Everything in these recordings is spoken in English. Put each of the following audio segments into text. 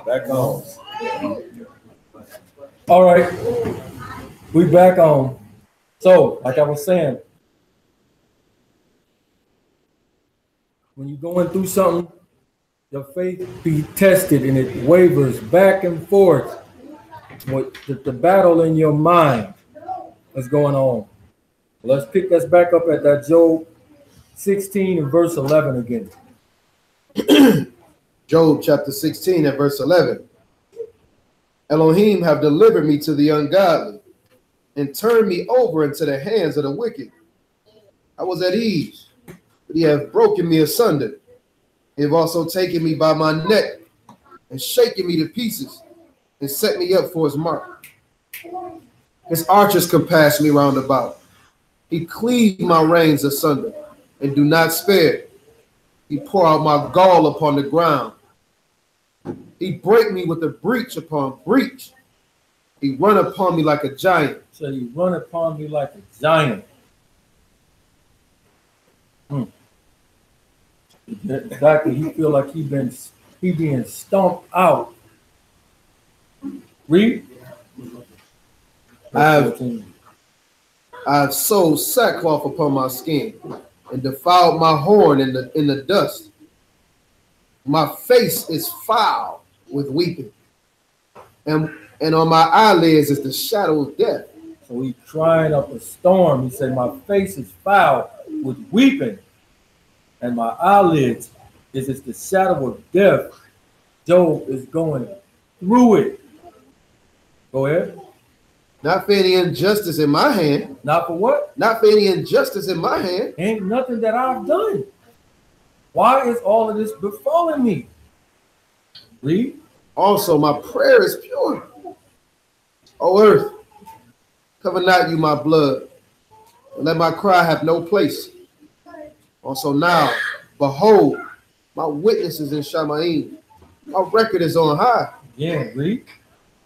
Back on. All right, we back on. So, like I was saying, when you're going through something, your faith be tested and it wavers back and forth. With the battle in your mind is going on. Let's pick us back up at that Job 16 and verse 11 again. Job chapter 16 and verse 11. Elohim have delivered me to the ungodly and turned me over into the hands of the wicked. I was at ease, but he have broken me asunder. He have also taken me by my neck and shaken me to pieces and set me up for his mark. His archers compass me round about. He cleaved my reins asunder and do not spare. He pour out my gall upon the ground. He break me with a breach upon breach. He run upon me like a giant. So he run upon me like a giant. Exactly. He feel like he being stomped out. Read. I've sewed sackcloth upon my skin and defiled my horn in the dust. My face is foul with weeping, and on my eyelids is the shadow of death. So he crying up a storm. He said, my face is foul with weeping, and my eyelids is the shadow of death. Job is going through it. Go ahead. Not for any injustice in my hand. Not for what? Not for any injustice in my hand. Ain't nothing that I've done. Why is all of this befalling me? Read. Also, my prayer is pure. O earth, cover not you my blood, and let my cry have no place. Also now, behold, my witness is in Shamaim. My record is on high. Yeah, read.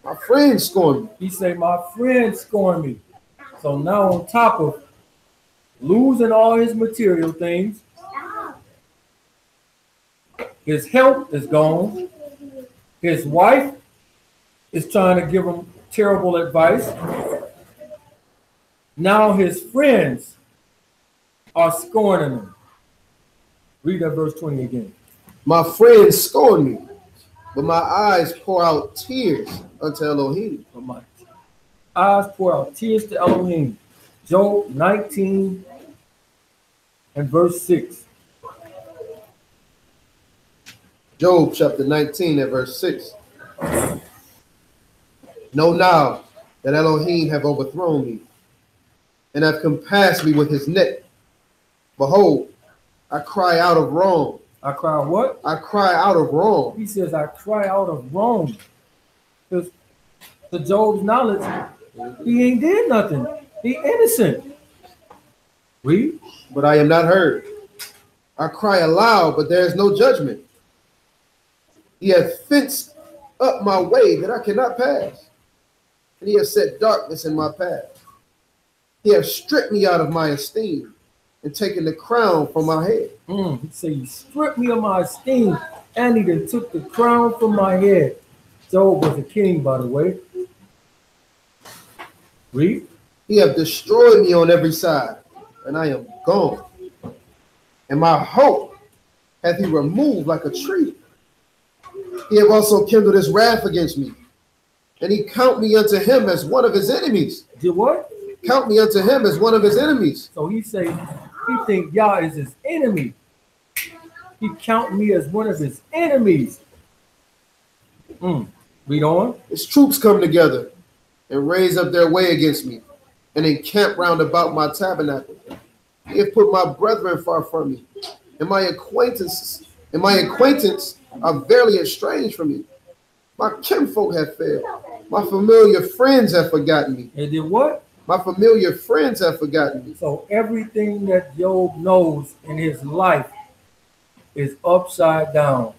My friends scorn me. He said, my friends scorn me. So now on top of losing all his material things, his health is gone. His wife is trying to give him terrible advice. Now his friends are scorning him. Read that verse 20 again. My friends scorn me, but my eyes pour out tears unto Elohim. But my eyes pour out tears to Elohim. Job 19 and verse 6. Job chapter 19 and verse 6. Know now that Elohim have overthrown me and have compassed me with his net. Behold, I cry out of wrong. I cry what? I cry out of wrong. He says, I cry out of wrong. Because to Job's knowledge, he ain't did nothing. He innocent. Read. But I am not heard. I cry aloud, but there is no judgment. He hath fenced up my way that I cannot pass, and he has set darkness in my path. He hath stripped me out of my esteem and taken the crown from my head. He said, you stripped me of my esteem, and he then took the crown from my head. Job was a king, by the way. Read. He hath destroyed me on every side, and I am gone. And my hope hath he removed like a tree. He have also kindled his wrath against me, and he count me unto him as one of his enemies. Did what? Count me unto him as one of his enemies. So he say he think Yah is his enemy. He count me as one of his enemies. Read on. His troops come together and raise up their way against me, and encamp round about my tabernacle. He have put my brethren far from me, and my acquaintance are verily estranged from me. My kinfolk have failed. My familiar friends have forgotten me. And did what? My familiar friends have forgotten me. So everything that Job knows in his life is upside down.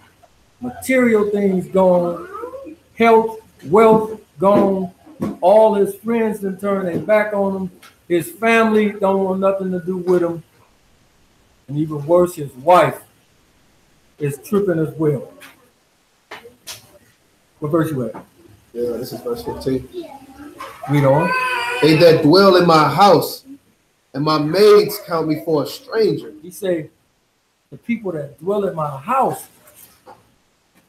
Material things gone, health, wealth gone. All his friends done turned their back on him. His family don't want nothing to do with him. And even worse, his wife is tripping as well. What verse you at? Yeah, this is verse 15. Read on. They that dwell in my house, and my maids count me for a stranger. He say, the people that dwell in my house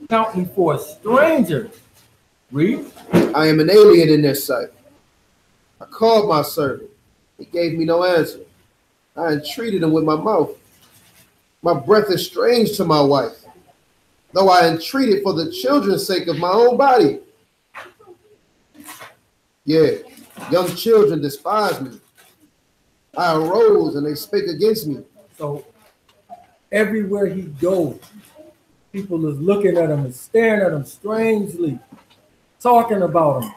count me for a stranger. Read. I am an alien in their sight. I called my servant. He gave me no answer. I entreated him with my mouth. My breath is strange to my wife, though I entreated for the children's sake of my own body. Yeah, young children despise me. I arose and they spake against me. So everywhere he goes, people is looking at him and staring at him strangely, talking about him.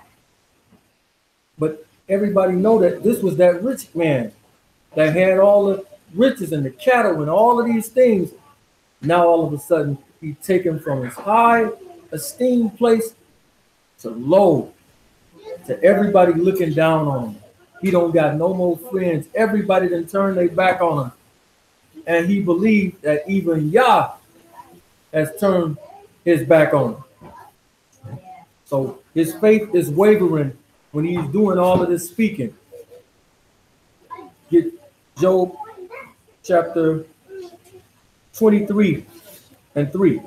But everybody know that this was that rich man that had all the riches and the cattle and all of these things. Now all of a sudden he taken from his high esteemed place to low, to everybody looking down on him. He don't got no more friends. Everybody done turned their back on him. And he believed that even YAH has turned his back on him. So his faith is wavering when he's doing all of this speaking. Get Job chapter 23 and 3.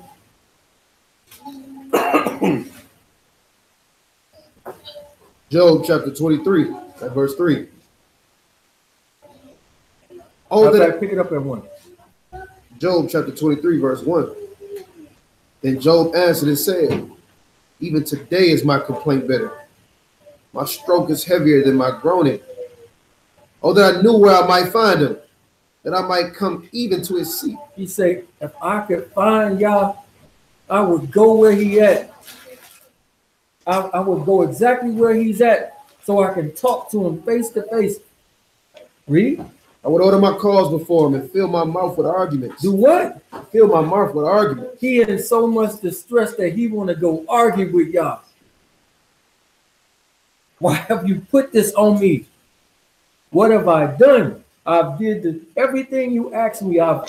Job chapter 23, at verse 3. Pick it up at 1. Job chapter 23, verse 1. Then Job answered and said, even today is my complaint bitter. My stroke is heavier than my groaning. Oh, that I knew where I might find him, that I might come even to his seat. He said, if I could find YAH, I would go where he at. I would go exactly where he's at so I can talk to him face to face. Read. I would order my cause before him and fill my mouth with arguments. Do what? Fill my mouth with arguments. He in so much distress that he want to go argue with YAH. Why have you put this on me? What have I done? I've did everything you asked me. I've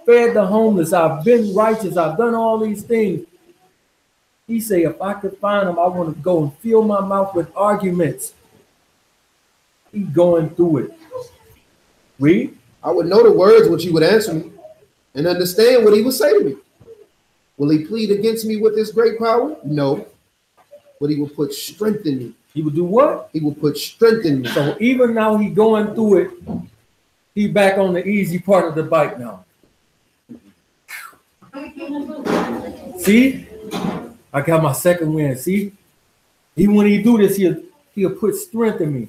fed the homeless. I've been righteous. I've done all these things. He say, if I could find him, I want to go and fill my mouth with arguments. He going through it. Read. I would know the words which he would answer me and understand what he would say to me. Will he plead against me with his great power? No. But he will put strength in me. He will do what? He will put strength in me. So even now he going through it, he back on the easy part of the bike now. See? I got my second win. See? Even when he do this, he'll put strength in me.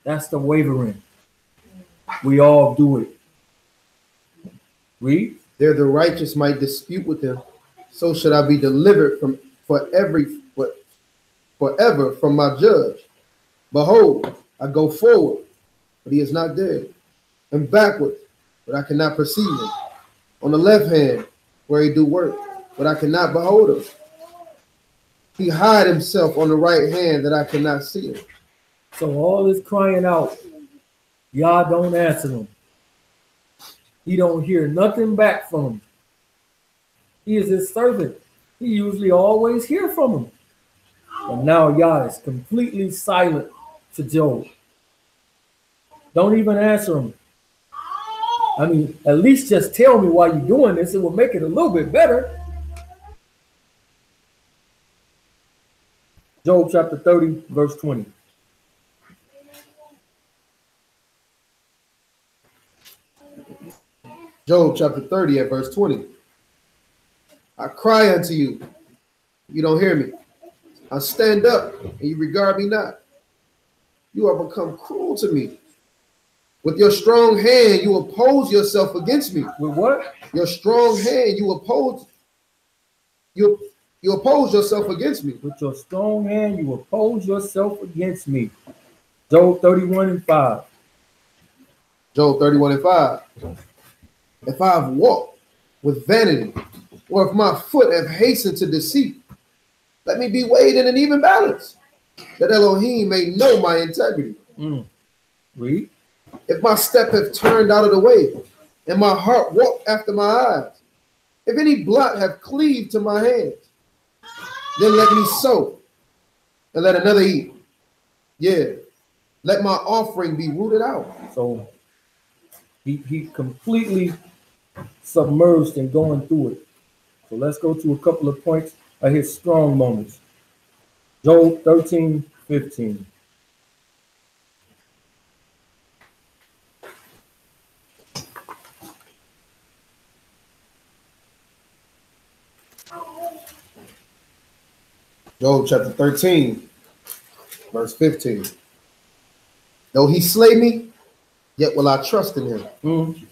That's the wavering. We all do it. Read. There the righteous might dispute with him. So should I be delivered from forever from my judge. Behold, I go forward, but he is not there, and backward, but I cannot perceive him. On the left hand, where he do work, but I cannot behold him. He hide himself on the right hand that I cannot see him. So all this crying out, YAH don't answer him. He don't hear nothing back from him. He is his servant. He usually always hear from him. But now YAH is completely silent to Job. Don't even answer him. I mean, at least just tell me why you're doing this. It will make it a little bit better. Job chapter 30, verse 20. Job chapter 30 at verse 20. I cry unto you. You don't hear me. I stand up and you regard me not. You have become cruel to me. With your strong hand, you oppose yourself against me. With what? Your strong hand, you oppose yourself against me. With your strong hand, you oppose yourself against me. Job 31 and 5. Job 31 and 5. If I have walked with vanity, or if my foot have hastened to deceit, let me be weighed in an even balance, that Elohim may know my integrity. Read. If my step have turned out of the way, and my heart walked after my eyes, If any blot have cleaved to my hands, then let me sow, and let another eat. Yeah, let my offering be rooted out. So he completely submerged and going through it. So let's go to a couple of points of his strong moments. Job 13:15. Job chapter 13, verse 15. Though he slay me, yet will I trust in him.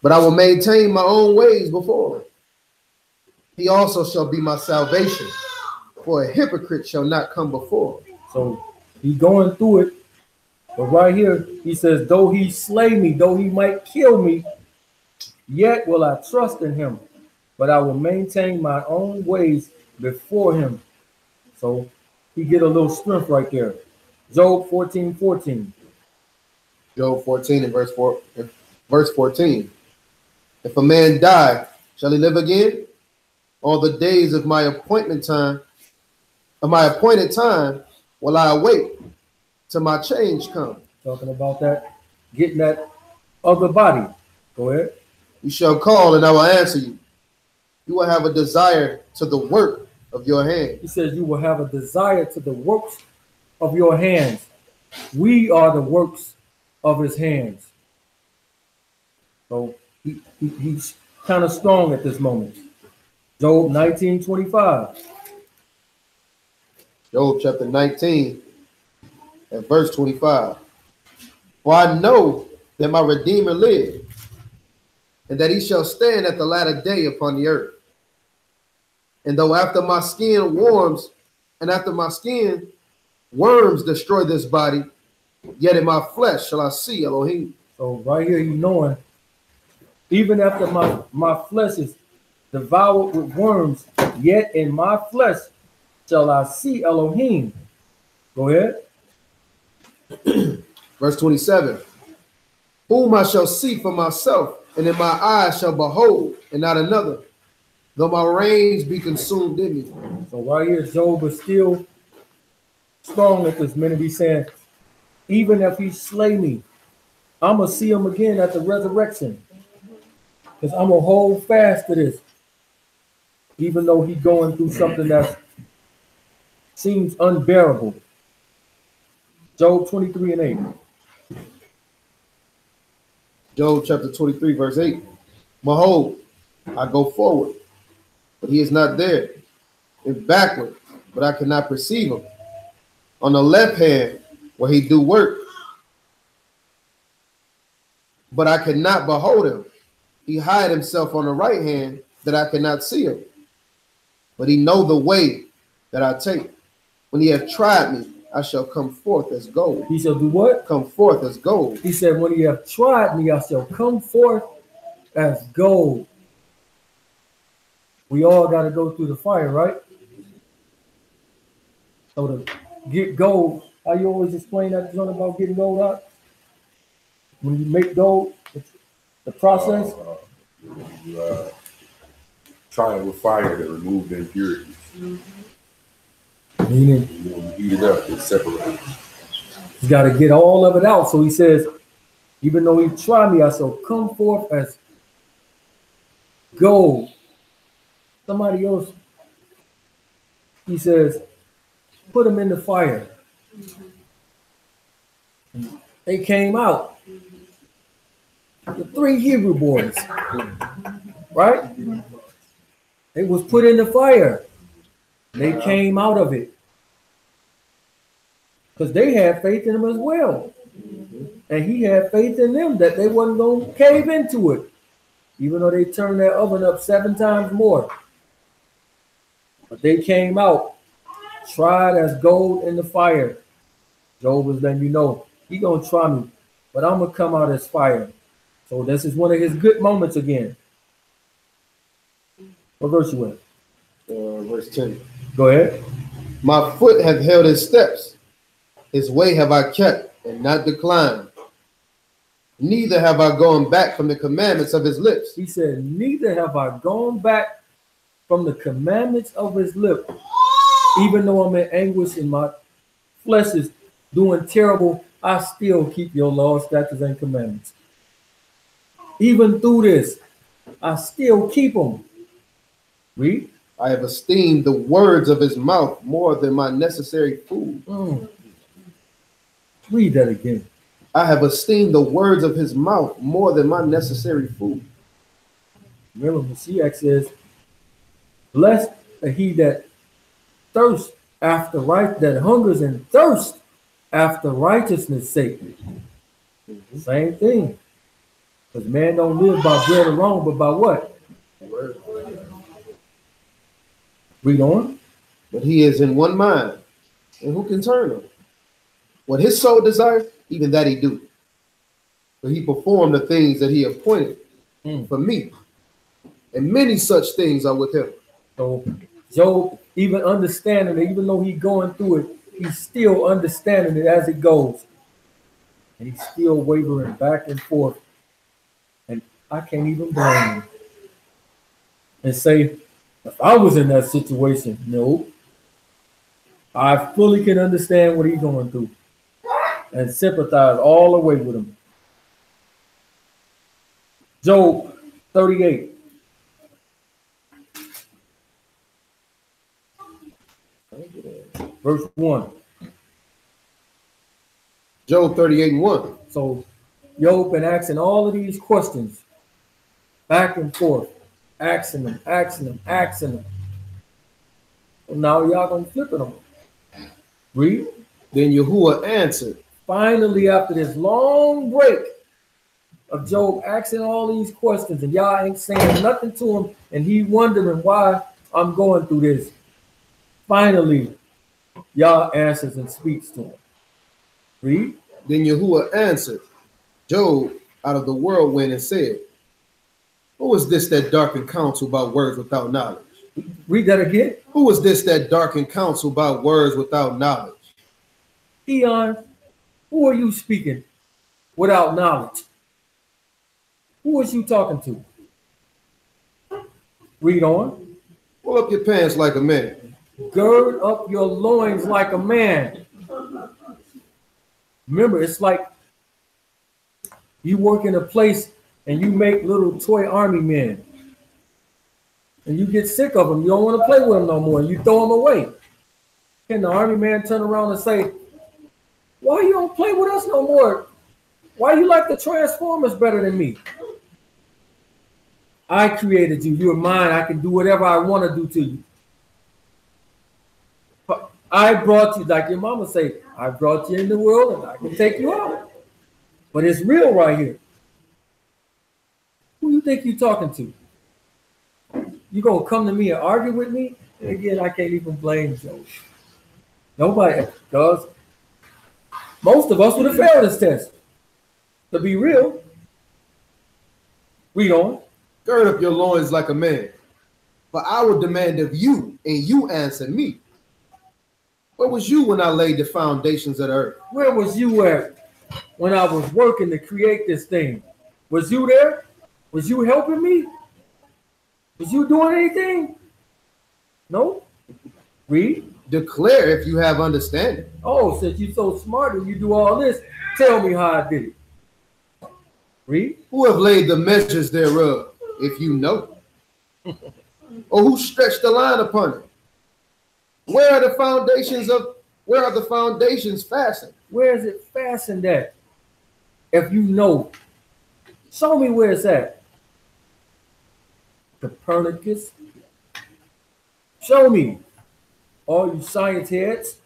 But I will maintain my own ways before him. He also shall be my salvation, for a hypocrite shall not come before him. So he's going through it. But right here, he says, though he slay me, though he might kill me, yet will I trust in him. But I will maintain my own ways before him. So he get a little strength right there. Job 14:14. Job 14 and verse 14. If a man die, shall he live again? All the days of my appointed time will I await till my change come. Talking about that, getting that other body. Go ahead. You shall call and I will answer you. You will have a desire to the work of your hand. He says you will have a desire to the works of your hands. We are the works of his hands. So he's kind of strong at this moment. Job 19:25. Job chapter 19 and verse 25. For I know that my Redeemer lives, and that he shall stand at the latter day upon the earth. And though after my skin warms, and after my skin worms destroy this body, yet in my flesh shall I see Elohim. So right here, you knowing, even after my flesh is devoured with worms, yet in my flesh shall I see Elohim. Go ahead. Verse 27. Whom I shall see for myself, and in my eyes shall behold, and not another, though my reins be consumed in me. So right here, Job is still strong at this minute. He's saying, even if he slay me, I'm going to see him again at the resurrection. Because I'm going to hold fast to this. Even though he's going through something that seems unbearable. Job 23:8. Job chapter 23, verse 8. Behold, I go forward, but he is not there. And backward, but I cannot perceive him. On the left hand, where he do work, but I cannot behold him. He hide himself on the right hand, that I cannot see him. But he know the way that I take. When he have tried me, I shall come forth as gold. He shall do what? Come forth as gold. He said, when you have tried me, I shall come forth as gold. We all got to go through the fire, right? So to get gold, how you always explain that joint about getting gold out? When you make gold, the process? You try it with fire to remove the impurities. Meaning, when you heat it up, it separates. He's got to get all of it out. So he says, even though he tried me, I shall come forth as gold. Somebody else, he says, put them in the fire. They came out. The 3 Hebrew boys, right? They was put in the fire. They came out of it. Because they had faith in him as well. And he had faith in them that they wasn't going to cave into it. Even though they turned their oven up 7 times more. But they came out, tried as gold in the fire. Job was letting you know, he going to try me, but I'm going to come out as fire. So this is one of his good moments again. What verse you in? Verse 10. Go ahead. My foot hath held his steps. His way have I kept and not declined. Neither have I gone back from the commandments of his lips. He said, neither have I gone back from the commandments of his lips. Even though I'm in anguish and my flesh is doing terrible, I still keep your laws, statutes, and commandments. Even through this, I still keep them. Read. I have esteemed the words of his mouth more than my necessary food. Read that again. I have esteemed the words of his mouth more than my necessary food. Remember, Mashiach says, blessed are he that thirsts after right, that hungers and thirsts after righteousness' sake. Same thing. Because man don't live by bread alone, but by what? Word. Read on. But he is in one mind, and who can turn him? What his soul desires, even that he do. For he performed the things that he appointed for me. And many such things are with him. So Job, even understanding it, even though he's going through it, he's still understanding it as it goes. And he's still wavering back and forth. And I can't even blame him. And say, if I was in that situation, no. I fully can understand what he's going through. And sympathize all the way with him. Job 38. Verse 1. Job 38:1. So Job been asking all of these questions back and forth, asking them. And now y'all gonna flip it on them. Read. Then Yahuwah answered. Finally, after this long break of Job asking all these questions, and y'all ain't saying nothing to him, and he wondering why I'm going through this. Finally, y'all answers and speaks to him. Read. Then Yahuwah answered Job out of the whirlwind and said, who is this that darkened counsel by words without knowledge? Read that again. Who is this that darkened counsel by words without knowledge? Eon, who are you speaking without knowledge? Who is you talking to? Read on. Pull up your pants like a man. Gird up your loins like a man. Remember, it's like you work in a place and you make little toy army men. And you get sick of them. You don't want to play with them no more. And you throw them away. Can the army man turn around and say, why you don't play with us no more? Why you like the Transformers better than me? I created you. You're mine. I can do whatever I want to do to you. I brought you, like your mama say, I brought you in the world and I can take you out. But it's real right here. Who you think you're talking to? You gonna come to me and argue with me? And again, I can't even blame Joe. Nobody does. Most of us would have failed this test. To be real. Read on. Gird up your loins like a man, for I will demand of you, and you answer me. Where was you when I laid the foundations of the earth? Where was you at when I was working to create this thing? Was you there? Was you helping me? Was you doing anything? No? Read. Declare if you have understanding. Oh, since you're so smart and you do all this, tell me how I did it. Read. Who have laid the measures thereof, if you know? Or who stretched the line upon it? Where are the foundations fastened? Where is it fastened at? If you know, show me where it's at. Copernicus. Show me. All you science heads.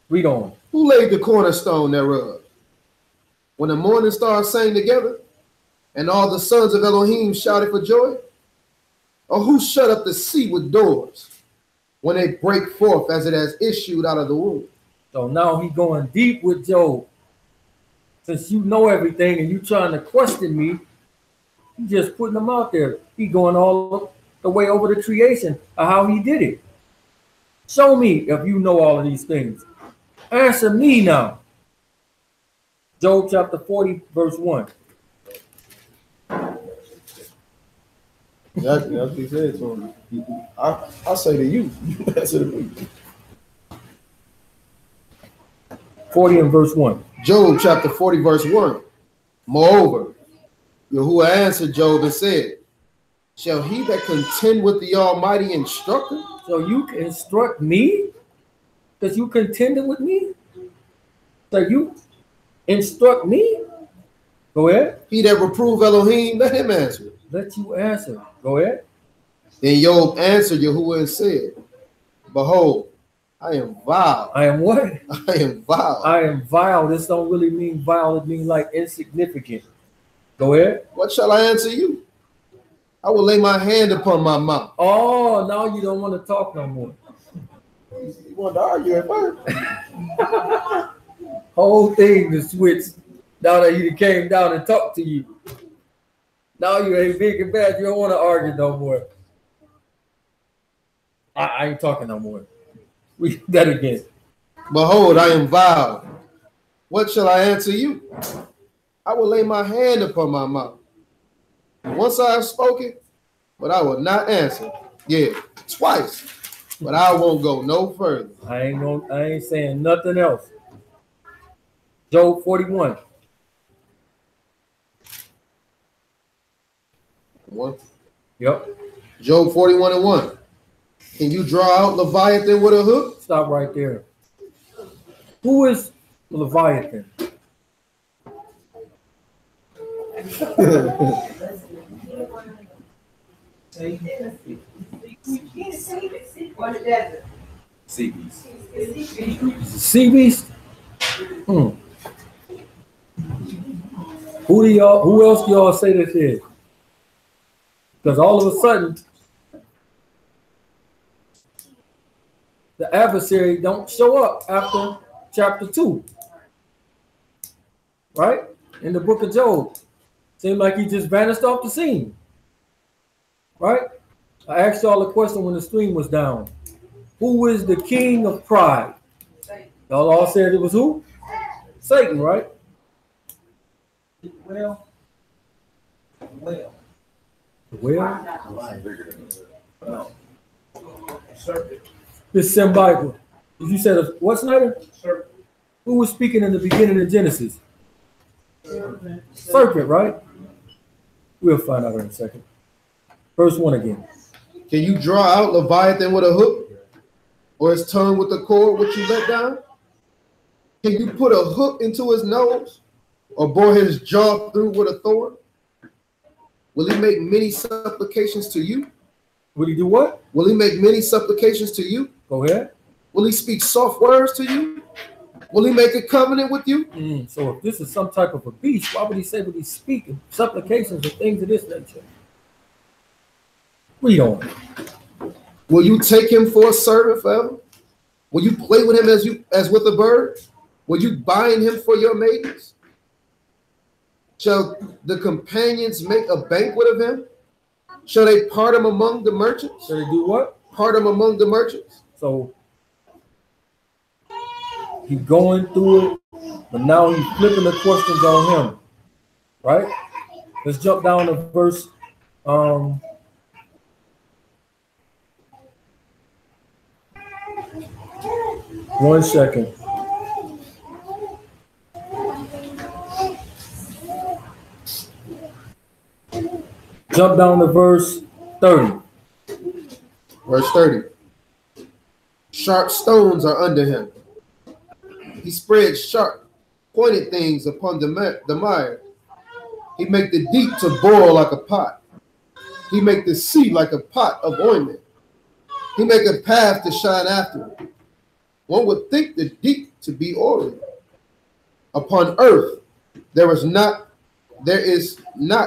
Read on. Who laid the cornerstone thereof? When the morning stars sang together, and all the sons of Elohim shouted for joy? Or who shut up the sea with doors when they break forth as it has issued out of the womb? So now he's going deep with Job. Since you know everything and you trying to question me, you just putting them out there. He going all the way over the creation of how he did it. Show me if you know all of these things. Answer me now. Job chapter 40, verse 1. That's what he said to him. I say to you, you answer to me. 40 and verse 1. Job chapter 40, verse 1. Moreover, Yahuwah answered Job and said, shall he that contend with the Almighty instruct him? So you can instruct me? Because you contended with me? So you instruct me? Go ahead. He that reprove Elohim, let him answer. Let you answer. Go ahead. Then Job answered Yahuwah and said, behold, I am vile. I am what? I am vile. I am vile. This don't really mean vile. It means like insignificant. Go ahead. What shall I answer you? I will lay my hand upon my mouth. Oh, now you don't want to talk no more. You want to argue at first? Whole thing is switched. Now that he came down and talked to you. Now you ain't big and bad. You don't want to argue no more. I ain't talking no more. We do that again. Behold, I am vile. What shall I answer you? I will lay my hand upon my mouth. Once I have spoken, but I will not answer. Yeah, twice, but I won't go no further. I ain't saying nothing else. Job 41. One. Yep. Job 41 and 1. Can you draw out Leviathan with a hook? Stop right there. Who is Leviathan? Sea beast. Sea beast? Who else do y'all say this is? Because all of a sudden, the adversary don't show up after chapter 2. Right? In the book of Job. Seemed like he just vanished off the scene. Right? I asked y'all a question when the stream was down. Who is the king of pride? Y'all all said it was who? Satan, right? Well. No. This Sim Bible. You said what, Snyder? Serpent. Who was speaking in the beginning of Genesis? Serpent, right? We'll find out in a second. Verse 1 again. Can you draw out Leviathan with a hook? Or his tongue with the cord which you let down? Can you put a hook into his nose? Or bore his jaw through with a thorn? Will he make many supplications to you? Will he do what? Will he make many supplications to you? Go ahead. Will he speak soft words to you? Will he make a covenant with you? So if this is some type of a beast, why would he say what he's speaking? Supplications and things of this nature. Read on. Will you take him for a servant forever? Will you play with him as with a bird? Will you bind him for your maidens? Shall the companions make a banquet of him? Shall they part him among the merchants? Shall they do what? Part him among the merchants. So he's going through it, but now he's flipping the questions on him. Right? Let's jump down to verse 1 second. Jump down to verse 30. Verse 30. Sharp stones are under him. He spreads sharp, pointed things upon the mire. He make the deep to boil like a pot. He make the sea like a pot of ointment. He make a path to shine after it. One would think the deep to be oily. Upon earth there is not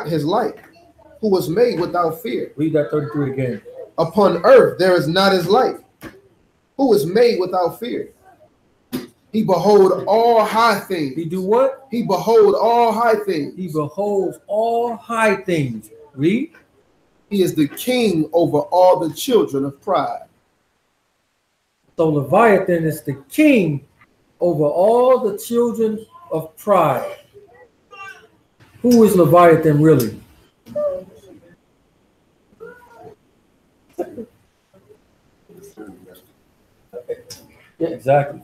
his light, who was made without fear. Read that 33 again. Upon earth there is not his light, who was made without fear. He behold all high things. He do what? He behold all high things. He beholds all high things. Read. He is the king over all the children of pride. So Leviathan is the king over all the children of pride. Who is Leviathan really? Yeah, exactly.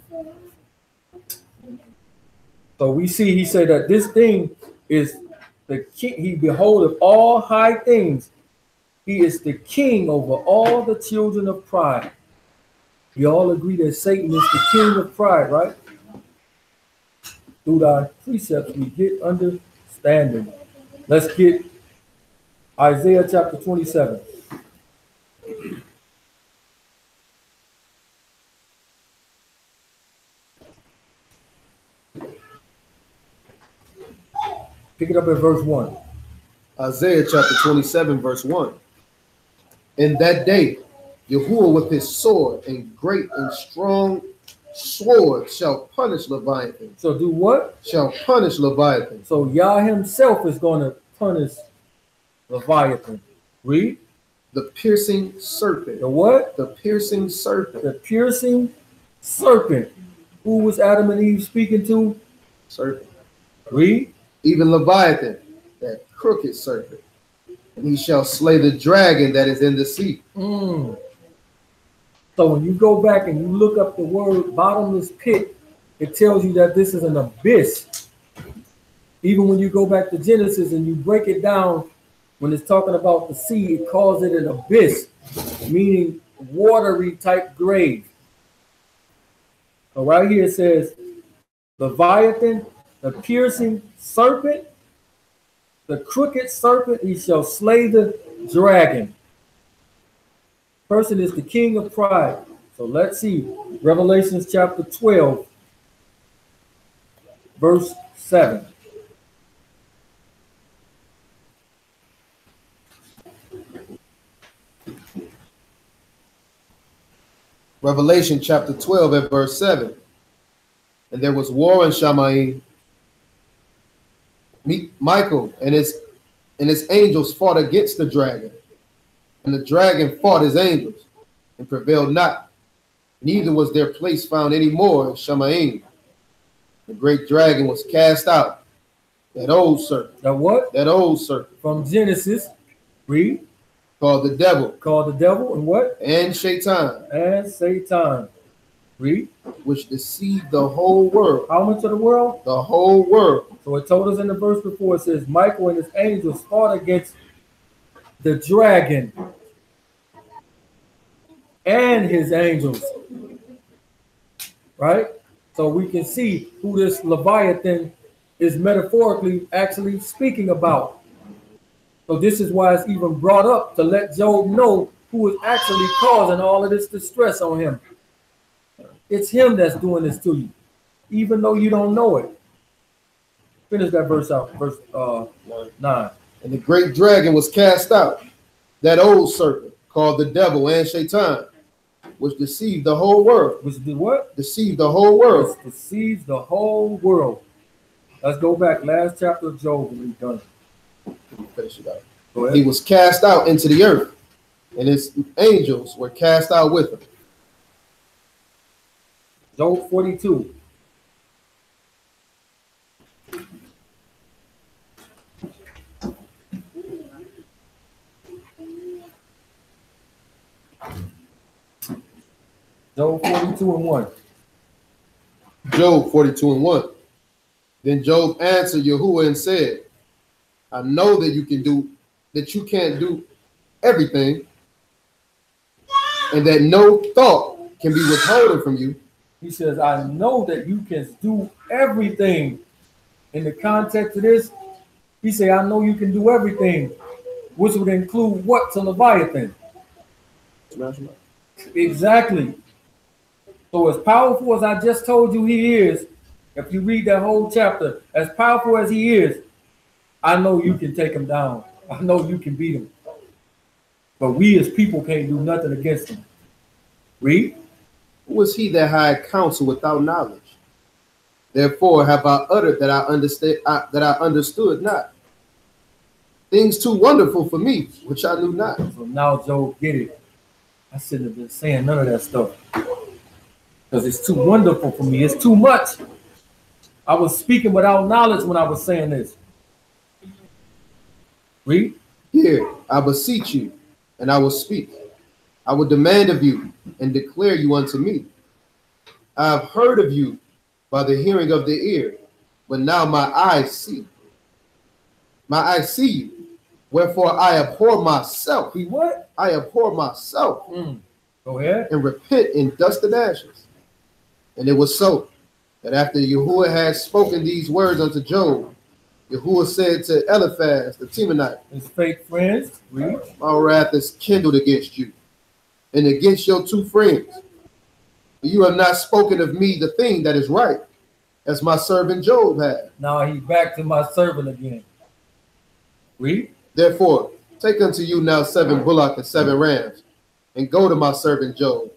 So we see he said that this thing is the king. He beholdeth all high things. He is the king over all the children of pride. We all agree that Satan is the king of pride, right? Through thy precepts we get understanding. Let's get Isaiah chapter 27. Pick it up at verse 1. Isaiah chapter 27, verse 1. In that day, Yahuwah with his sword and great and strong sword shall punish Leviathan. So do what? Shall punish Leviathan. So Yah himself is going to punish Leviathan. Read. The piercing serpent. The what? The piercing serpent. The piercing serpent. Who was Adam and Eve speaking to? Serpent. Read. Even Leviathan, that crooked serpent. And he shall slay the dragon that is in the sea. So when you go back and you look up the word bottomless pit, it tells you that this is an abyss. Even when you go back to Genesis and you break it down, when it's talking about the sea, it calls it an abyss, meaning watery type grave. So right here it says, Leviathan, the piercing serpent, the crooked serpent, he shall slay the dragon. Person is the king of pride. So let's see. Revelations chapter 12, verse 7. Revelation chapter 12 at verse 7. And there was war in Shamaim. Michael and his angels fought against the dragon. And the dragon fought his angels and prevailed not. Neither was their place found any more in Shamaim. The great dragon was cast out. That old serpent. That what? That old serpent. From Genesis. Read. Called the devil. Called the devil and what? And Shaitan. And Satan. Read. Which deceived the whole world. How much of the world? The whole world. So it told us in the verse before, it says, Michael and his angels fought against the dragon and his angels. Right? So we can see who this Leviathan is metaphorically actually speaking about. So this is why it's even brought up to let Job know who is actually causing all of this distress on him. It's him that's doing this to you, even though you don't know it. Finish that verse out, verse 9. And the great dragon was cast out, that old serpent called the devil and Shaitan, which deceived the whole world. Which did what? Deceived the whole world. Which deceives the whole world. Let's go back, last chapter of Job, and we've done it. Finish it out. He was cast out into the earth, and his angels were cast out with him. Job 42. Job 42 and 1. Job 42 and 1. Then Job answered Yahuwah and said, I know that you can't do everything, and that no thought can be withholden from you. He says, I know that you can do everything. In the context of this, he said, I know you can do everything, which would include what to Leviathan? Exactly. So as powerful as I just told you he is, if you read that whole chapter, as powerful as he is, I know you can take him down. I know you can beat him. But we as people can't do nothing against him. Read. Who was he that hired counsel without knowledge? Therefore have I uttered that I understood not. Things too wonderful for me, which I knew not. So now Job get it. I shouldn't have been saying none of that stuff. Because it's too wonderful for me. It's too much. I was speaking without knowledge when I was saying this. Read. Hear, I beseech you, and I will speak. I will demand of you and declare you unto me. I have heard of you by the hearing of the ear, but now my eyes see. My eyes see you. Wherefore I abhor myself. He what? I abhor myself. Go ahead. And repent in dust and ashes. And it was so that after Yahuwah had spoken these words unto Job, Yahuwah said to Eliphaz the Temanite, his fake friends, read. My wrath is kindled against you, and against your two friends. For you have not spoken of me the thing that is right, as my servant Job had. Now he's back to my servant again. Read. Therefore, take unto you now 7 bullocks and 7 rams, and go to my servant Job,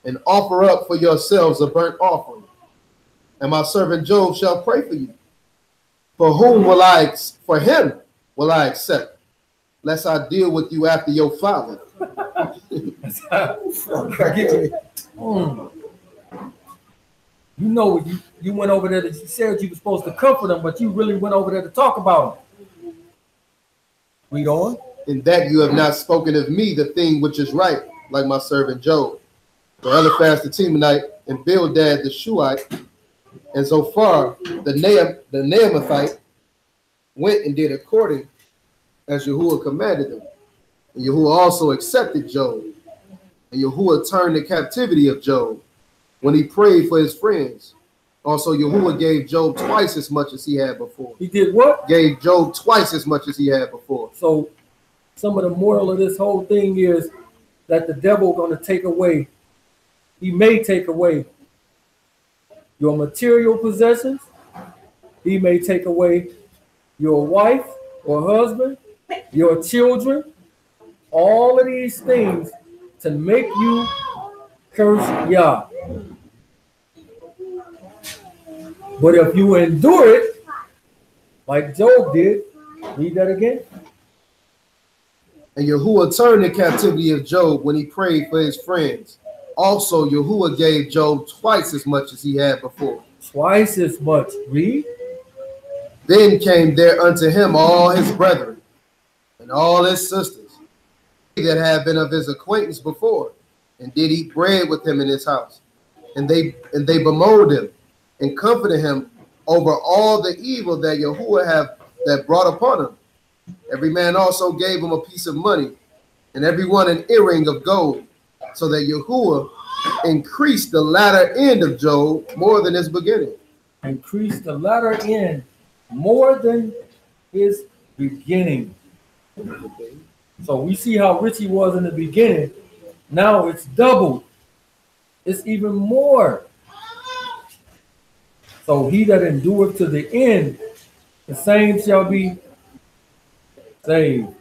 and offer up for yourselves a burnt offering. And my servant Job shall pray for you. For him will I accept, lest I deal with you after your father. You know, you went over there, you said you were supposed to comfort them, but you really went over there to talk about them. Read on. In that you have not spoken of me the thing which is right, like my servant Job. For Eliphaz the Temanite and Bildad the Shuhite, and so far the Naamathite went and did according as Yahuwah commanded them. And Yahuwah also accepted Job. And Yahuwah turned the captivity of Job when he prayed for his friends. Also, Yahuwah gave Job twice as much as he had before. He did what? Gave Job twice as much as he had before. So some of the moral of this whole thing is that the devil going to take away, he may take away your material possessions. He may take away your wife or husband, your children, all of these things to make you curse Yah. But if you endure it, like Job did, read that again. And Yahuwah turned the captivity of Job when he prayed for his friends. Also, Yahuwah gave Job twice as much as he had before. Twice as much. Read. Then came there unto him all his brethren and all his sisters that had been of his acquaintance before, and did eat bread with him in his house. And they bemoaned him and comforted him over all the evil that Yahuwah that brought upon him. Every man also gave him a piece of money, and every one an earring of gold, so that Yahuwah increased the latter end of Job more than his beginning. Increased the latter end more than his beginning. So we see how rich he was in the beginning. Now it's doubled. It's even more. So he that endureth to the end, the same shall be saved.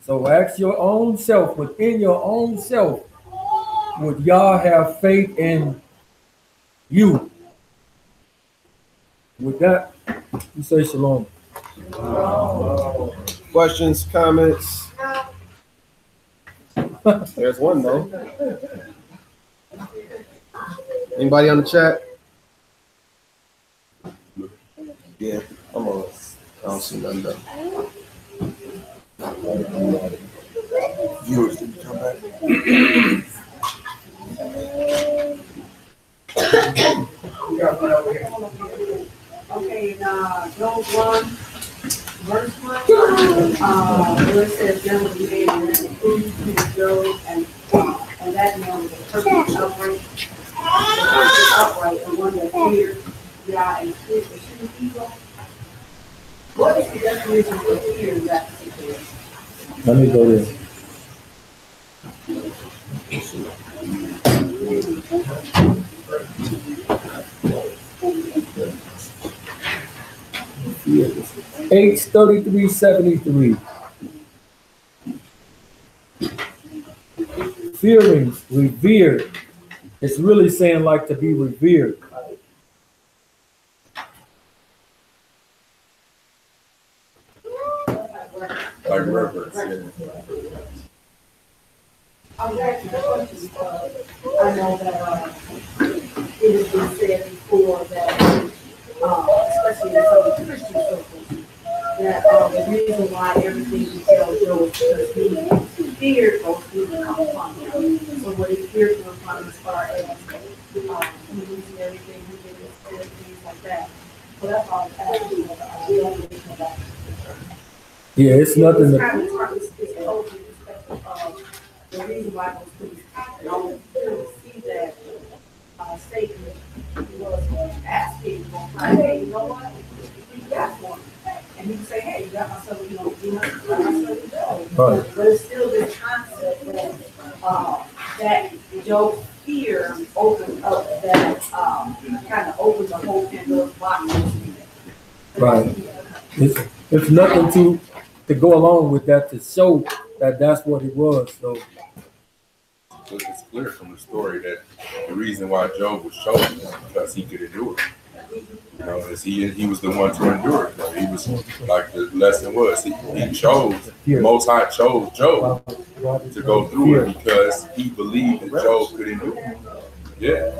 So ask your own self, within your own self, would Yah have faith in you? With that, you say shalom. Questions, comments? There's one though. Anybody on the chat? Yeah, I'm on. I don't see nothing though. Viewers, did you come back? Okay, Job 1, verse 1, where it says, there will be made an improvement between Job and that man was a perfect upright, and one that feared Yah and eschewed evil. What is the definition for fear in that situation? Let me go there. H3373. Fearing, revered. It's really saying like to be revered. Like reverence. I was asking a question because I know that it has been said before that, especially in some of the Christian circles, that the reason why everything he tells Job is because he feared those things to come upon him. So what he feared to come upon him as far as losing everything, he did things like that. So that's all actually about. Yeah, it's nothing. It's kind of it's totally perspective of the reason why those things happen. I don't really see that Satan was asking, hey, you know what? You got one. And you can say, hey, you got my son, you know, you got my son, Right. but it's still this concept that that Job's fear opened up that kind of opened the whole Pandora's box. Right. It's nothing to go along with that to show that that's what it was. So it's clear from the story that the reason why Job was chosen was because he could endure. You know, as he was the one to endure it. He was like the lesson was. He chose, the Most High chose Job to go through it because he believed that Job could endure it. Yeah,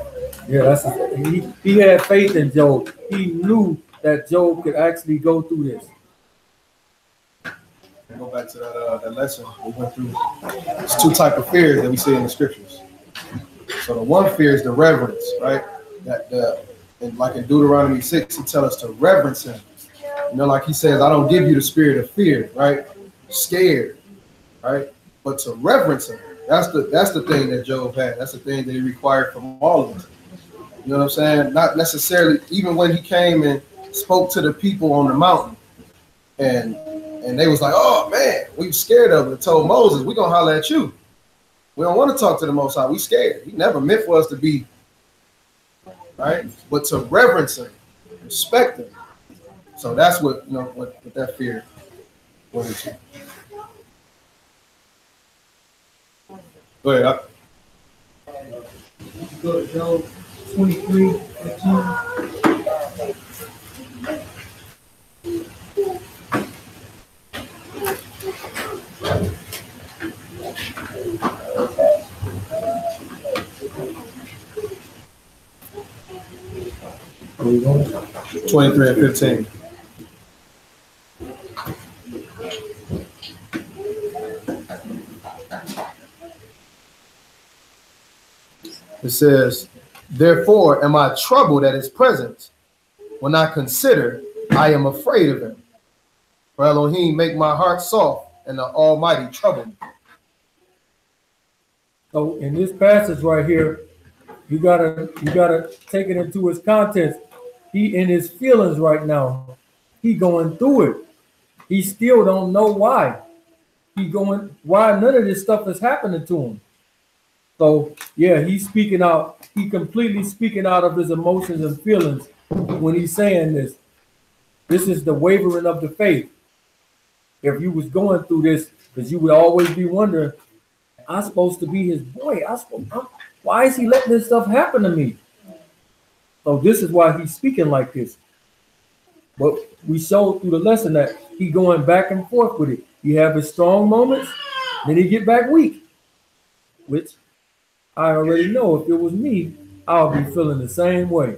that's he had faith in Job. He knew that Job could actually go through this. Go back to that lesson we went through. There's two types of fears that we see in the scriptures. So the one fear is the reverence, right? And like in Deuteronomy 6, he tells us to reverence him. You know, like he says, I don't give you the spirit of fear, right? Scared, right? But to reverence him. That's the thing that Job had. That's the thing that he required from all of us. You know what I'm saying? Not necessarily, even when he came and spoke to the people on the mountain, and they was like, oh man, we were scared of him, and told Moses, we're gonna holler at you. We don't want to talk to the Most High. We scared. He never meant for us to be, right? But to reverence him, respect him. So that's what, you know, what that fear was. Go ahead. Go to Job 23, 15. There you go. 23 and 15. It says, therefore am I troubled at his presence. When I consider, I am afraid of him. For Elohim make my heart soft, and the Almighty trouble me. So in this passage right here, you gotta take it into its context. He in his feelings right now. He going through it. He still don't know why. Why none of this stuff is happening to him. So yeah, he's speaking out. He completely speaking out of his emotions and feelings when he's saying this. This is the wavering of the faith. If you was going through this, because you would always be wondering, I'm supposed to be his boy. Why is he letting this stuff happen to me? So this is why he's speaking like this. But we showed through the lesson that he going back and forth with it. He have his strong moments, then he get back weak, which I already know if it was me, I'll be feeling the same way.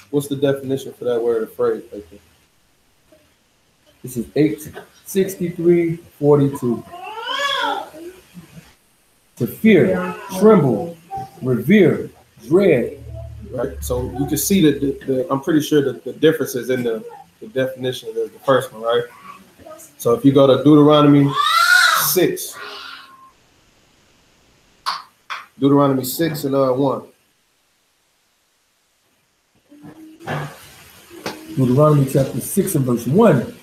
What's the definition for that word afraid? This is 863:42. To fear, tremble, revere, dread. Right. So you can see that I'm pretty sure that the difference is in the definition of the first one, right? So if you go to Deuteronomy 6. Deuteronomy 6 and 1. Deuteronomy chapter 6 and verse 1.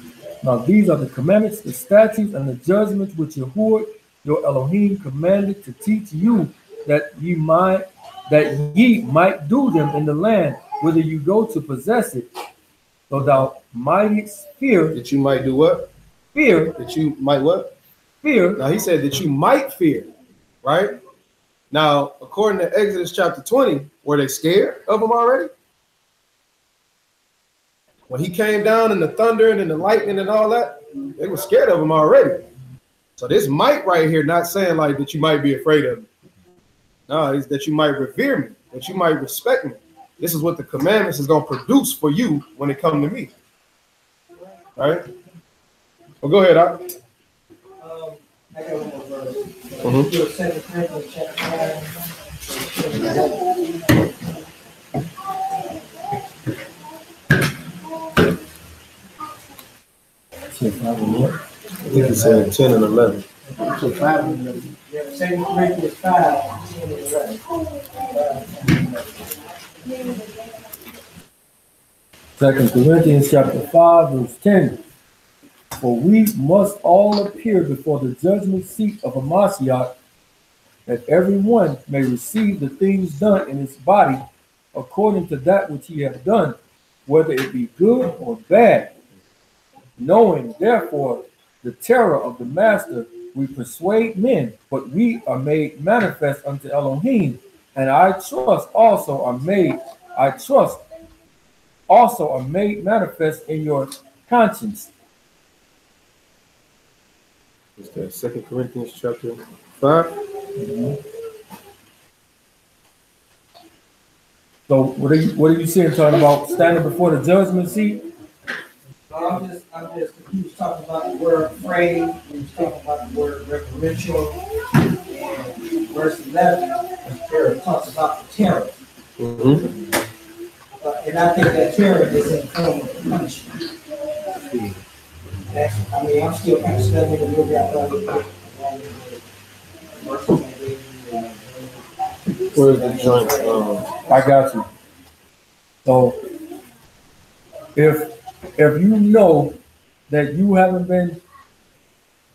Now these are the commandments, the statutes, and the judgments which Yahuwah, your Elohim, commanded to teach you, that ye might do them in the land whither you go to possess it. So thou mightest fear. That you might do what? Fear. That you might what? Fear. Now he said that you might fear, right? Now, according to Exodus chapter 20, were they scared of him already? When he came down in the thunder and in the lightning and all that, they were scared of him already. So this might right here, not saying like that you might be afraid of him. No, it's that you might revere me. that you might respect me. This is what the commandments is going to produce for you when it comes to me. All right? Well, go ahead, Doc. I got one more verse. Mhm. 2 Corinthians chapter 5. I think he said 10 and 11. So 5 and 11. Yeah, 2 Corinthians 5, 10 and 11. 2 Corinthians chapter 5, verse 10. For we must all appear before the judgment seat of Amashiach, that every one may receive the things done in his body according to that which he hath done, whether it be good or bad. Knowing, therefore, the terror of the master, we persuade men, but we are made manifest unto Elohim, and I trust also are made manifest in your conscience. Is that 2 Corinthians chapter 5? So what are you saying, talking about standing before the judgment seat? I'm just he was talking about the word afraid, he was talking about the word reverential, and verse 11 there talks about the terror. Mm-hmm. And I think that terror is in form of punishment. I'm still kind of studying a little bit. Where's the joint? I got you. So if you know that you haven't been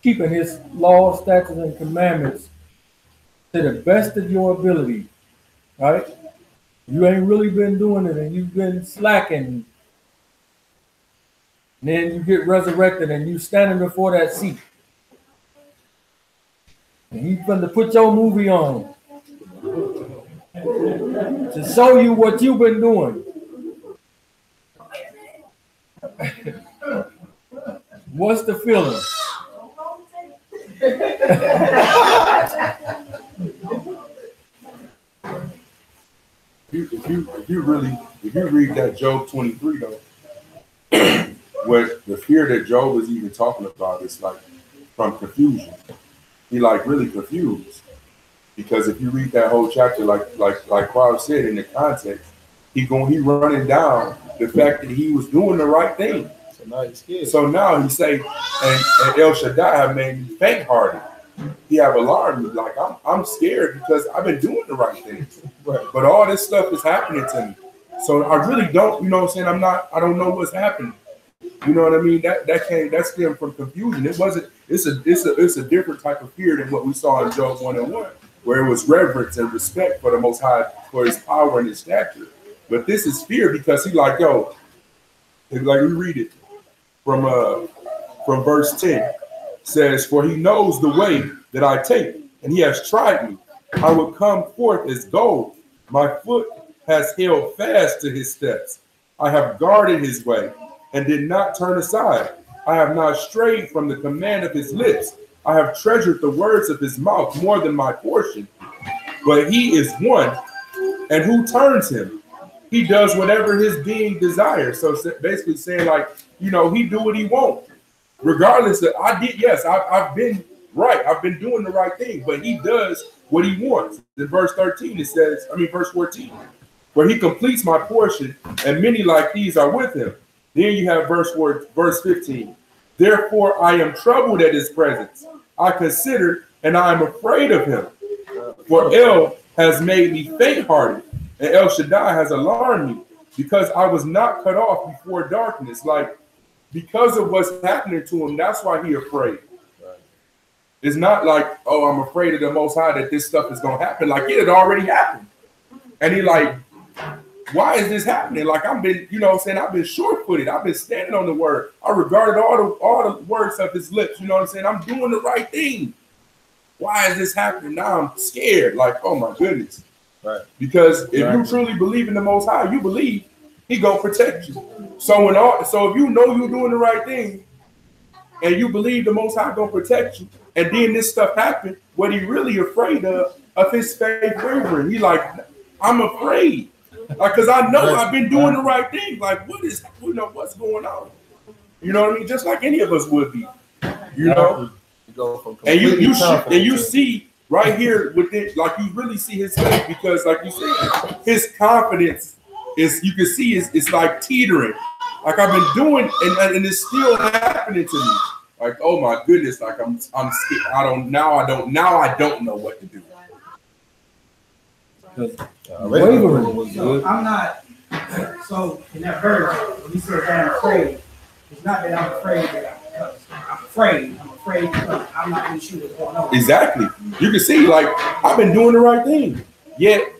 keeping his laws, statutes, and commandments to the best of your ability, right? You ain't really been doing it and you've been slacking. And then you get resurrected and you standing before that seat. And he's going to put your movie on to show you what you've been doing. What's the feeling? If you read that Job 23 though, what the fear that Job is even talking about is like from confusion. He like really confused. Because if you read that whole chapter, like Quab said in the context, he running down the fact that he was doing the right thing. So now he's scared. So now he say, and El Shaddai have made me faint-hearted. He have alarmed me, like I'm scared because I've been doing the right thing. Right. But all this stuff is happening to me. So I really don't, you know what I'm saying? I don't know what's happening. You know what I mean? That stemmed from confusion. It's a different type of fear than what we saw in Job 1:1, where it was reverence and respect for the Most High, for his power and his stature. But this is fear because he like, yo, like we read it from verse 10, says, for he knows the way that I take, and he has tried me. I will come forth as gold. My foot has held fast to his steps. I have guarded his way and did not turn aside. I have not strayed from the command of his lips. I have treasured the words of his mouth more than my portion. But he is one, and who turns him? He does whatever his being desires. So basically saying like, you know, he do what he wants. Regardless of, I've been right. I've been doing the right thing, but he does what he wants. In verse 13, verse 14, where he completes my portion, and many like these are with him. Then you have verse 15. Therefore, I am troubled at his presence. I consider and I am afraid of him. For El has made me faint-hearted, and El Shaddai has alarmed me, because I was not cut off before darkness. Like, because of what's happening to him, that's why he's afraid. Right. It's not like, oh, I'm afraid of the Most High that this stuff is going to happen. Like, it had already happened. And he like, why is this happening? Like, I've been, you know what I'm saying? I've been short-footed. I've been standing on the word. I regarded all the words of his lips. You know what I'm saying? I'm doing the right thing. Why is this happening? Now I'm scared. Like, oh my goodness. Right. Because if you truly believe in the Most High, you believe he gonna protect you. So if you know you're doing the right thing and you believe the Most High gonna protect you, and then this stuff happened, what he really afraid of his faith wavering. He like, I'm afraid. Like, cause I know I've been doing the right thing. Like, what's going on? You know what I mean? Just like any of us would be. You know? And you see right here with it, like you really see his faith, because like you said, his confidence is, you can see it's like teetering. Like I've been doing, and it's still happening to me. Like, oh my goodness, like I'm scared. I don't know what to do. So I'm not. So in that verse, when he said that I'm afraid, it's not that I'm afraid that I'm afraid. I'm afraid because I'm not really sure what's going on. Exactly. You can see, like, I've been doing the right thing. Yet,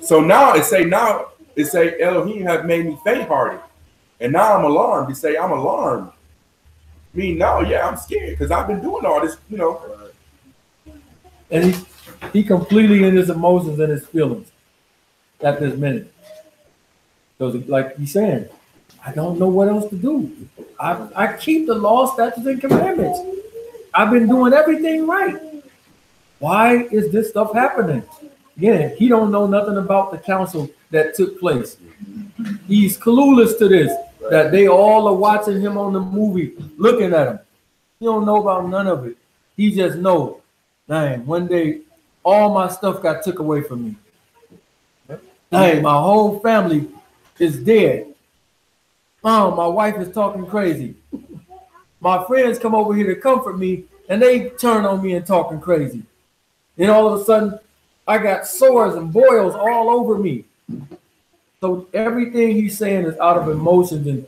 so now it say Elohim have made me faint-hearted. And now I'm alarmed. It say I'm alarmed. I mean, now, yeah, I'm scared because I've been doing all this, you know. And he completely in his emotions and his feelings at this minute. So like he's saying, I don't know what else to do. I keep the law, statutes, and commandments. I've been doing everything right. Why is this stuff happening? Again, he don't know nothing about the council that took place. He's clueless to this, that they all are watching him on the movie, looking at him. He don't know about none of it. He just knows, dang, one day all my stuff got took away from me. Dang, my whole family is dead. Oh, my wife is talking crazy. My friends come over here to comfort me, and they turn on me and talking crazy. Then all of a sudden, I got sores and boils all over me. So everything he's saying is out of emotions, and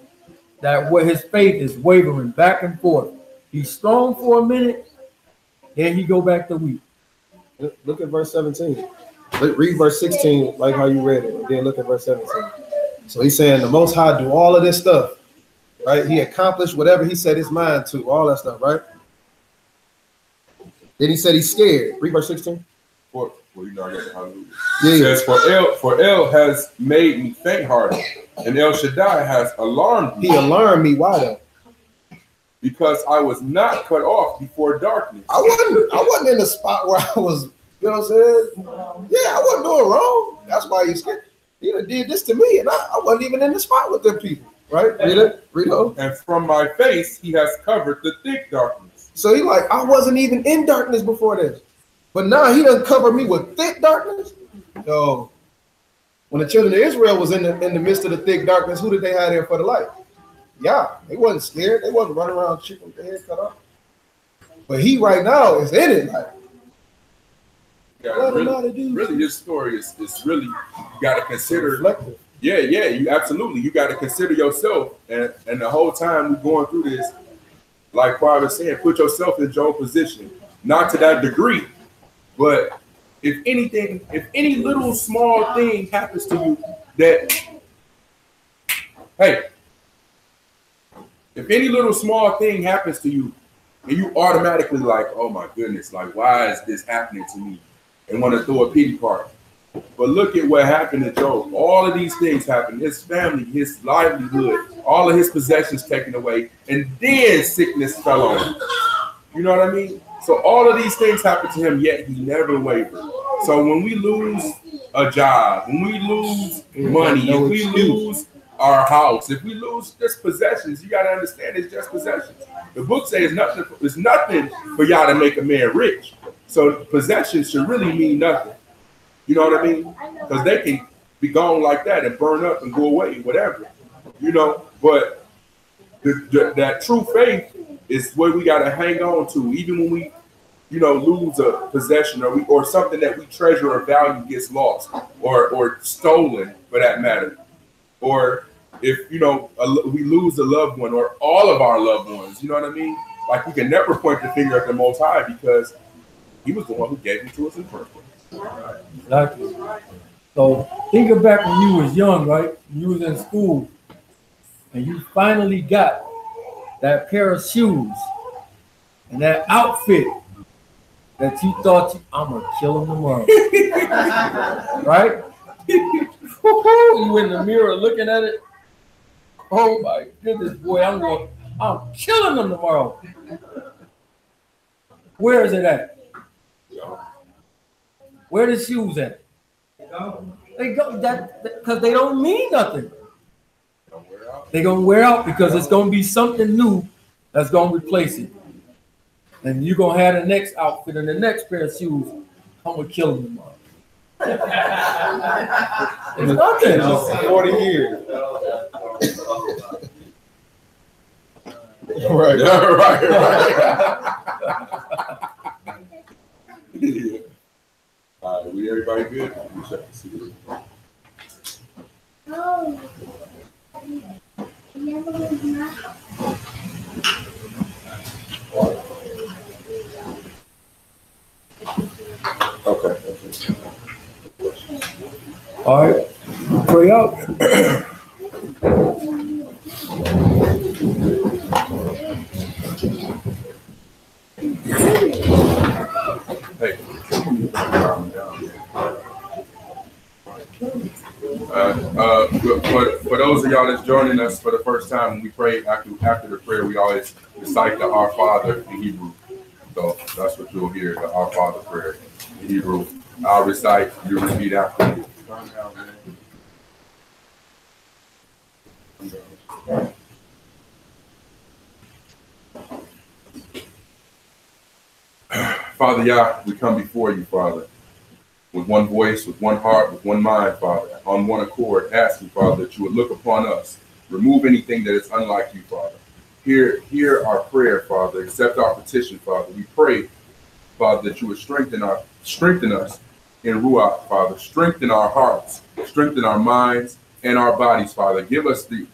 that where his faith is wavering back and forth. He's strong for a minute, then he go back to weak. Look at verse 17. Read verse 16 like how you read it, and then look at verse 17. So he's saying the Most High do all of this stuff, right? He accomplished whatever he set his mind to, all that stuff, right? Then he said he's scared. Read verse 16. Well, you know, I got the hallelujah. Yeah. It says, for El has made me faint-hearted, and El Shaddai has alarmed me. He alarmed me. Why though? Because I was not cut off before darkness. I wasn't in the spot where I was, you know what I'm saying? Yeah, I wasn't doing wrong. That's why he's scared. He did this to me, and I wasn't even in the spot with them people, right? Read it. And from my face, he has covered the thick darkness. So he like, I wasn't even in darkness before this, but now he doesn't cover me with thick darkness. So when the children of Israel was in the midst of the thick darkness, who did they have there for the light? Yeah, they wasn't scared. They wasn't running around chicken with their head cut off. But he right now is in it. Like, really, this story is really, you got to consider. Reflective. Yeah, you absolutely. You got to consider yourself, and the whole time we're going through this, like Paul was saying, put yourself in Job's position. Not to that degree, but if any little small thing happens to you, if any little small thing happens to you, and you automatically like, oh my goodness, like why is this happening to me? And want to throw a pity party. But look at what happened to Job. All of these things happened. His family, his livelihood, all of his possessions taken away, and then sickness fell on him. You know what I mean? So all of these things happened to him, yet he never wavered. So when we lose a job, when we lose money, if we lose our house, if we lose just possessions, you got to understand it's just possessions. The book says it's nothing for y'all to make a man rich. So possessions should really mean nothing. You know what I mean? Because they can be gone like that and burn up and go away, whatever. You know, but that true faith is what we got to hang on to, even when we, you know, lose a possession or something that we treasure or value gets lost or stolen, for that matter. Or if, you know, we lose a loved one or all of our loved ones, you know what I mean? Like, we can never point the finger at the Most High because he was the one who gave him to us in the first place. Exactly. So think back when you was young, right? You was in school and you finally got that pair of shoes and that outfit that you thought I'm gonna kill him tomorrow. Right? You in the mirror looking at it. Oh my goodness, boy, I'm killing them tomorrow. Where is it at? Where the shoes at? They go that because they don't mean nothing. Don't wear out. They're gonna wear out because it's gonna be something new that's gonna replace it. And you're gonna have the next outfit and the next pair of shoes. I'm gonna kill them tomorrow. It's nothing. 40 years. Right. Right. Yeah. All right, we everybody good? We check to see. Okay. All right, pray out. Hey. For those of y'all that's joining us for the first time, when we pray after the prayer, we always recite the Our Father in Hebrew. So that's what you'll hear, the Our Father prayer in Hebrew. I'll recite, you repeat after me. Father Yah, we come before you, Father, with one voice, with one heart, with one mind, Father, on one accord, asking, Father, that you would look upon us, remove anything that is unlike you, Father. Hear our prayer, Father. Accept our petition, Father. We pray, Father, that you would strengthen us in Ruach, Father. Strengthen our hearts, strengthen our minds and our bodies, Father. Give us the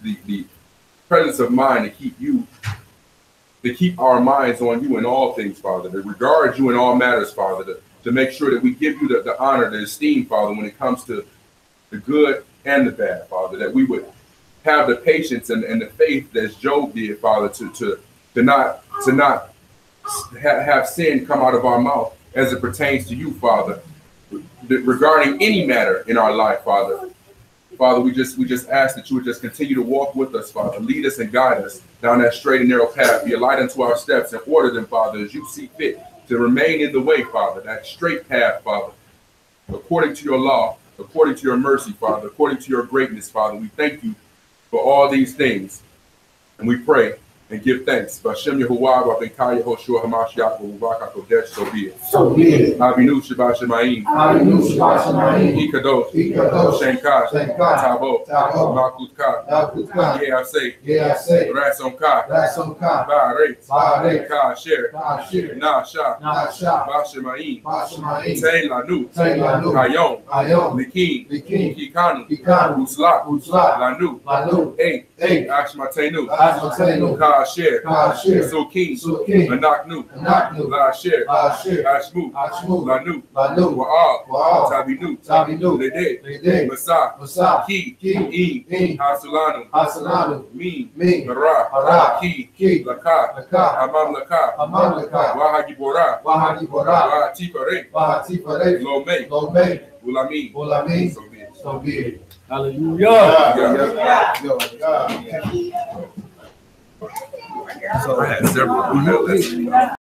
presence of mind to keep our minds on you in all things, Father, to regard you in all matters, Father, to make sure that we give you the honor, the esteem, Father, when it comes to the good and the bad, Father, that we would have the patience and the faith as Job did, Father, to not have sin come out of our mouth as it pertains to you, Father, regarding any matter in our life, Father. Father, we just ask that you would just continue to walk with us, Father. Lead us and guide us down that straight and narrow path. Be a light unto our steps and order them, Father, as you see fit to remain in the way, Father, that straight path, Father, according to your law, according to your mercy, Father, according to your greatness, Father. We thank you for all these things, and we pray and give thanks. Bashem Yehovah, Babenkaya, Hoshua, Hamashiach, Wubaka, Kodesh, so be it. So be it. Avinu Shabbat Shemaim. Avinu Shabbat Shemaim. Ikadosh. Ikadosh. Shenkah. Shenkah. Tabo. Tabo. Makutkah. Makutkah. Yeaseh. Yeaseh. Rasonkah. Rasonkah. Barek. Barek. Kasher. Kasher. Nasha. Nasha. Bashemaim. Bashemaim. Tein Lanu. Tein Lanu. Kayom. Kayom. Likin. Likin. Kikanu. Kikanu. Uslak. Uslak. Lanu. Lanu. Eight. Eight. Ashmatenu. Ashmatenu. Kasher. Kasher. Sukin. Sukin. Anaknu. Anaknu. Lasher. Lasher. Ashmu. Ashmu. Lanu. Lanu. Wa'al. Wa'al. Tabinu. Tabinu. Lede. Lede. Masa. Masa. Ki. Ki. In. Hasulanu. Hasananu. Mi. Mi. Bara. Bara. Ki. Ki. Laka. Laka. Amam Laka. Amam Laka. Wahagibora. Wahagibora. Wahatifare. Wahatifare. Lome. Lome. Ulami. Ulami. So be it. So be it. Hallelujah. Yeah. I had several.